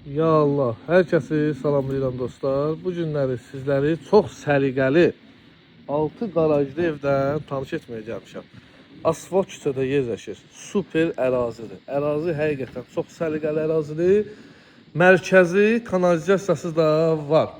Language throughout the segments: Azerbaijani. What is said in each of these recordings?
Ya Allah, hər kəsi salamlayıram dostlar. Bu günləri sizləri çox səliqəli 6 qarajlı evdən tanış etməyə gəlmişəm. Asfalt küçədə yerləşir. Super ərazidir. Ərazi həqiqətən çox səliqəli ərazidir. Mərkəzi kanalizasiyası da var.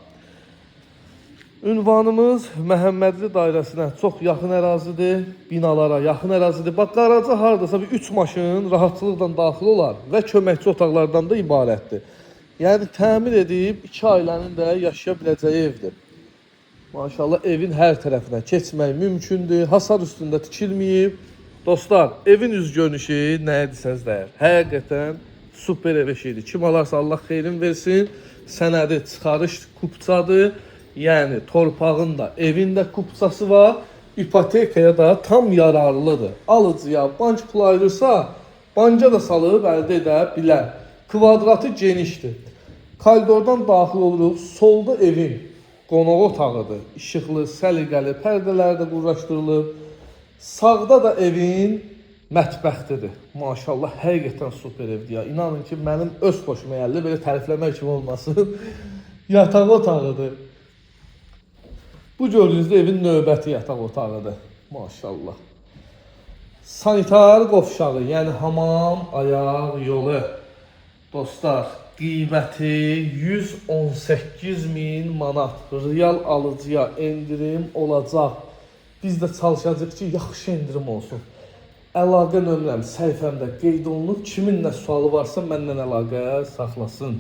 Ünvanımız Məhəmmədli dairəsinə çox yaxın ərazidir, binalara yaxın ərazidir. Bax, qaraja hardasa bir 3 maşın rahatçılıqla daxil olar və köməkçi otaqlardan da ibarətdir. Yəni təmir edib 2 ailənin də yaşaya biləcəyi evdir. Maşallah evin hər tərəfinə keçmək mümkündür. Hasar üstündə tikilməyib. Dostlar, evin üz görünüşü nəyə desəz dəyər. Həqiqətən super ev eşidir. Kim alarsa Allah xeyrin versin. Sənədi çıxarış kupçadır. Yəni torpağın da, evin də kupçası var. İpotekaya da tam yararlıdır. Alıcıya bank pul ayırırsa, banka da salıb əldə edə bilər. Kvadratı genişdir. Koridordan daxil oluruq. Solda evin qonaq otağıdır. İşıqlı, səliqəli, pərdələr də quraşdırılıb. Sağda da evin mətbəxtidir. Maşallah, həqiqətən super evdir ya. İnanın ki, mənim öz xoşuma gəldi. Belə tərifləmək kimi olmasın. Yataq otağıdır. Bu gördüyünüzdə evin növbəti yataq otağıdır. Maşallah. Sanitar qovşağı, yəni hamam, ayaq yolu. Dostlar, qiyməti 118.000 manat. Real alıcıya endirim olacaq. Biz də çalışacağıq ki, yaxşı endirim olsun. Əlaqə nömrəm səhifəmdə qeyd olunub. Kimin nə sualı varsa məndən əlaqə saxlasın.